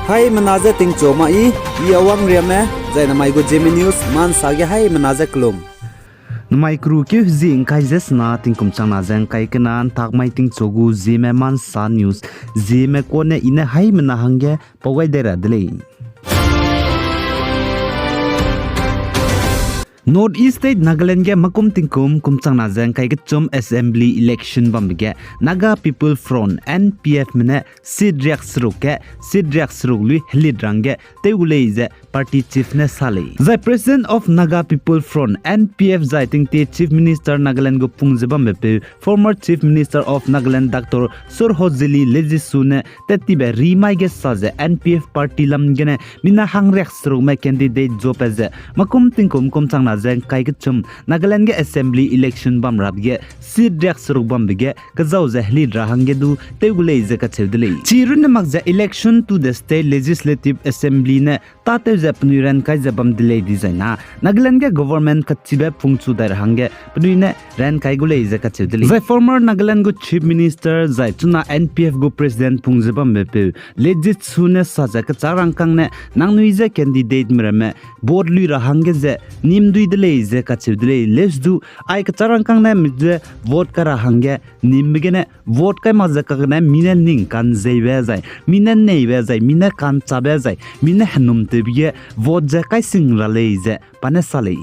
Hai menaza ting choma I awang riame zaina mai go Zeme news man sage hai menaza klum. Numai kru ke zing kai jesna ting kumchang na jang kai kenan tak mai ting chogu Zeme man sa news Zeme ko ne ine hai mena hange pawai dera dele. North East State Nagaland ge makum tingkum kumchang na jang kai ke chum assembly election bam ge Naga People Front NPF mene sidriak sruk lui hlidrang ge teulei je party chief ne sale the president of Naga People Front NPF zai ting te chief minister Nagaland go pungjebam be former chief minister of Nagaland Dr. Surhozili Lejisune tetibe rimai ge saje NPF party lam gene mina hangrek sruk me candidate job as makum tingkum kumchang na jang kai ke chum Nagaland ge assembly election bam rab ge sidriak sruk bam ge kazau je hlidra hange du teulei je ka chedle chirun mak je election to the state legislative assembly ne ta te je pnuiran kai je bam delay designa Nagaland ge government ka chibe phungchu dar hange pnuine ran kai gulei je ka chedle the former Nagaland go chief minister zai chuna NPF go president phungje bam be legit sune saja ka charang kang ne nangnui je candidate mrame board lui ra hange je nim dui delay je ka chedle let's do ai ka charang kang ne mje vote kara hange nim gene vote kai ma je ka ne minen ning kan jeiwe jai minen nei we jai mine kan chabe jai mine hanum te biye vote je kai sing ra le je pane sale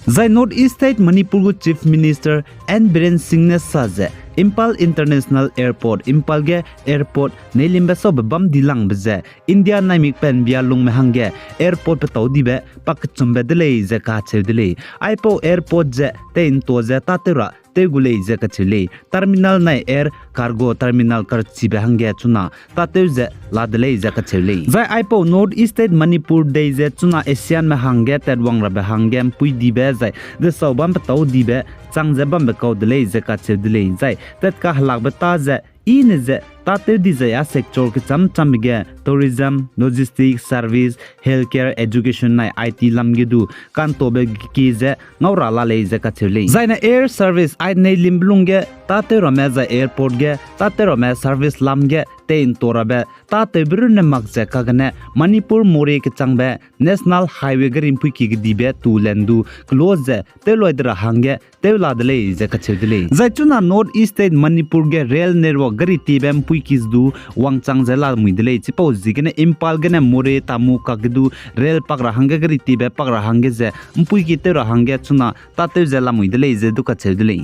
Zai North East State Manipur go Chief Minister N Biren Singh ne saje Impal International Airport Impal ge airport nelimbe sob bam dilang beze India naimik pen bia lung me hange airport pe tau dibe pak chumbe dele je ka chedele aipo airport je tein to je tatera tegule je ka chile terminal nai air cargo terminal kar chibe hange chuna tate je ladele je ka chile zai aipo North East State Manipur de je chuna Asian me hange tedwang ra be hange pui dibe zai de sobam pe tau dibe changje bam be ko dele je ka chedele zai tet ka halak be ta je in je tate di je ya sector ke cham ge tourism logistics service healthcare education nai IT lam ge du kan to be ki je ngaura la le je ka chele zaina air service ai nei limblung ge tate rame za airport ge tate rame service lam ge tein torabe tate birne mak je ka gane Manipur more ke changbe national highway ge rimpu ki ge dibe tu lendu close je te loidra hange te ladle je ka chedele zaituna North East State Manipur ge rail network gari tibem puikizdu wangchang jela muidele chipo jigene impal gene more tamu kagdu rail pagra hange gari tibe pagra hange je puiki te ra hange chuna tate jela muidele je du ka chedele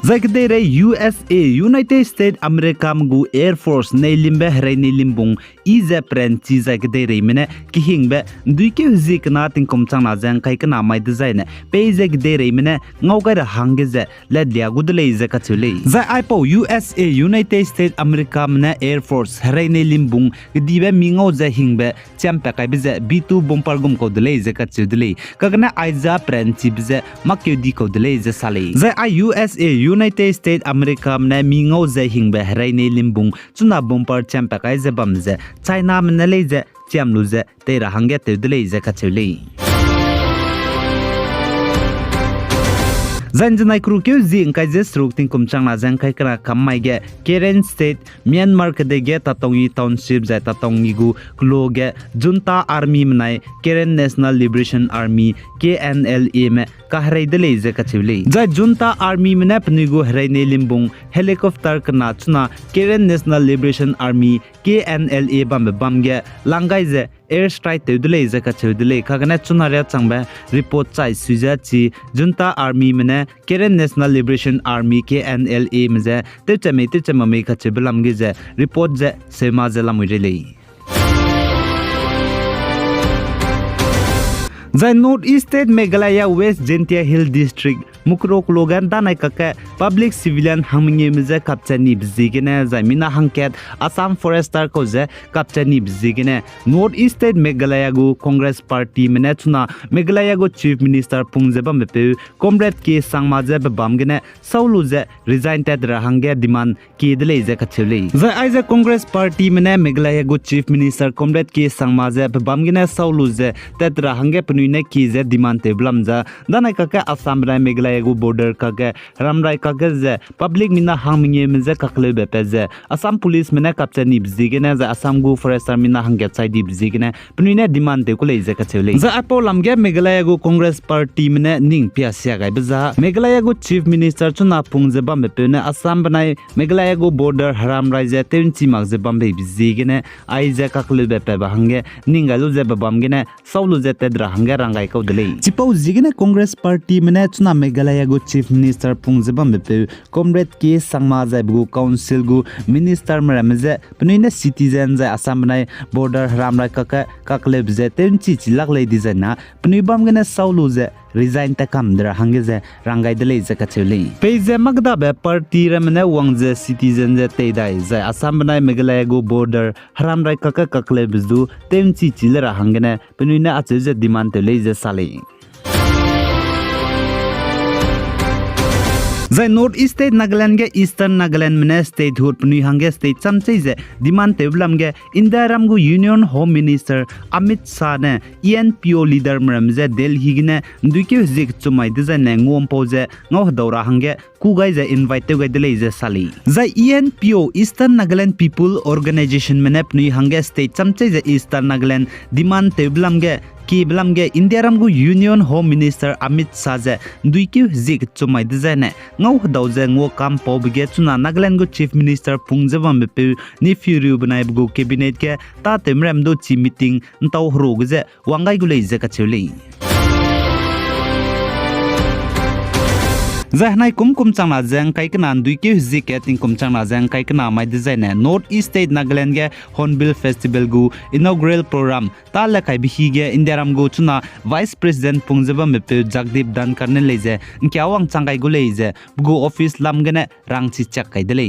Zakdere USA United States America mgu Air Force nei limbe hrai nei limbung ize prenchi zakdere mene kihingbe duike zik na tingkom changna jang kai kana mai design pe zakdere mene ngaugai ra hangeze le dia gudle ize ka chule za ipo USA United States America mene Air Force hrai nei limbung dibe mingau za hingbe champe kai bize B2 bomper gum ko dele ize ka chudle kagna aiza prenchi bize makyo di ko dele ize sale za USA United States America mne mingau ze hingbe hrai nei limbung chuna bumper champa kai ze bamze China mne le ze chamlu ze te ra hange te dele ze ka chule Zanjanai kru kyu zing kai je struk ting kum chang na jang kai kra kamai ge Karen State Myanmar ke de ge tatongi township za tatongi gu klo ge junta army mnai Karen National Liberation Army KNLA me kahrai dele je ka chule za junta army mne pni gu hrai ne limbung helicopter kana chuna Karen National Liberation Army KNLA bam ge langai je air strike te dele je ka chudele kagane chuna re changbe report chai suja chi junta army mne Karen National Liberation Army KNLA mze te chame me ka chibelam ge je report je sema je lamurele The North East State Meghalaya West Gentia Hill District Mukrok Logan Danai Kaka Public Civilian Hamingi Mize Kapchani Bzigene Zamina Hanket Assam Forester Koze Kapchani Bzigene North East State Meghalaya Go Congress Party Minetuna Meghalaya Go Chief Minister Pungzeba Mepe Comrade K Sangmaze Bamgene Sauluze resigned at Rahange demand Kidele Zakachule The Isaac Congress Party Mene Meghalaya Go Chief Minister Comrade K Sangmaze Bamgene Sauluze that Rahange Punine Kize demand Blamza Danai Kaka Assam Meghalaya Meghalaya gu border kage ramrai kage je public mina hangminge meze kakle bepeze Assam police mena kapchani bzigene za Assam gu forester mina hanget side bzigene pnuine demand de kule je kachele za apo lamge Meghalaya gu Congress party mena ning piasya gai bza Meghalaya gu chief minister chuna pungje bam pene Assam banai Meghalaya gu border haram rai je tenchi magje bam be bzigene ai je kakle bepe ba hange ningalu je babam gene saulu je tedra hange rangai ko dele chipau zigene Congress party mena chuna Meghalaya gu chief minister pungje bam be comrade ke sangma je bu council gu minister mramje pnuine citizen je Assam banai border haram rai kakle bje tenchi chilak le dizana pnibam gene saulu je resign ta kamdra hangeze rangai dele je kachele peize magda be party ramne wangje citizen je teidai je Assam banai Meghalaya gu border haram rai kakle bzu temchi chilera hangene penuina ache demand tele je sale Zai North East State Nagaland ge Eastern Nagaland mene statehood pnui hange state chamchei je demand teblam ge India ramgu Union Home Minister Amit Shah ne ENPO leader mram je Delhi gine duike zik chumai de ne ngom poje ngau daura hange kugai je invite gai dele je sali Zai ENPO Eastern Nagaland People Organization mene pnui hange state chamchei je Eastern Nagaland demand teblam ge ki blamge India ramgu Union Home Minister Amit Shah je duike zik chumai de ne ngau dauze ngo kam pobge chuna Nagaland gu chief minister pungjawam bepe ni firu banai bu cabinet ke ta temram do chi meeting ntaw hro ge wangai gu le je ka chule Zahnai kum changna jang kai kana duike zike ting changna jang kai kana mai design North East State Nagaland ge Hornbill Festival gu inaugural program ta la kai bihi ge Indiaram gu chuna vice president pungjaba mepe Jagdeep dan karne leje kyawang changai gu leje gu office lam gene rangchi chak kai dele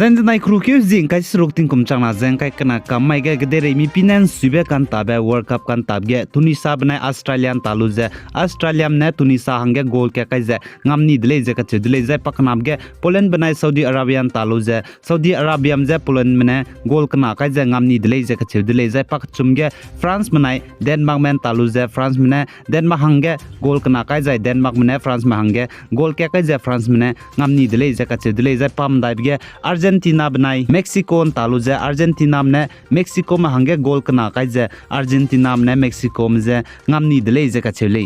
Zan nai krukyu jing kai srok ting kum changna jang kai kana kamai ge gede mi pinan sube kan tabe world cup kan tabge tunisa bnai Australian taluze Australian ne tunisa hange goal ke kai je ngamni dele je ka chedele je paknam ge Poland bnai Saudi Arabian taluze Saudi Arabian je Poland mene goal kana kai je ngamni dele je ka chedele je pak chumge France bnai Denmark men taluze France mene Denmark hange goal kana kai je Denmark mene France ma hange goal ke kai je France mene ngamni dele je ka chedele je pam dai ge Argentina bnai Mexico taluze Argentina mne Mexico ma hange goal kana kai je Argentina mne Mexico mje ngamni dele je ka chele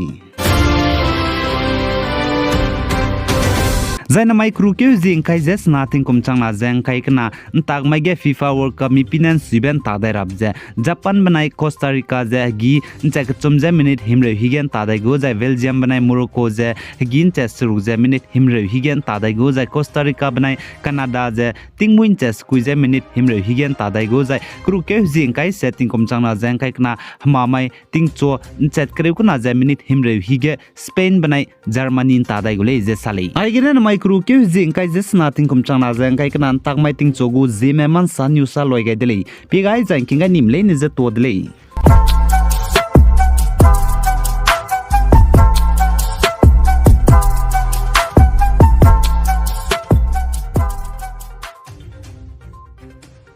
Zaina mai krukyu jing kai jes nothing kum changna jang kai kana ntag mai ge FIFA World Cup mi pinan siben ta dai rab je Japan banai Costa Rica je gi nchak chumje minute himre higen ta dai go jai Belgium banai Morocco je gin chess ru je minute himre higen ta dai go jai Costa Rica banai Canada je tingmuin chess ku je minute himre higen ta dai go jai krukyu jing kai setting kum changna jang kai kana hma mai tingcho nchat kreu kuna je minute himre hige Spain banai Germany ta dai go le je sale ai gena mai krukyu jing kai jes nothing kum changna jang kai kana tak mai ting chogu Zeme man san yusa loi gai dele pi gai jang kinga nim le ni je to dele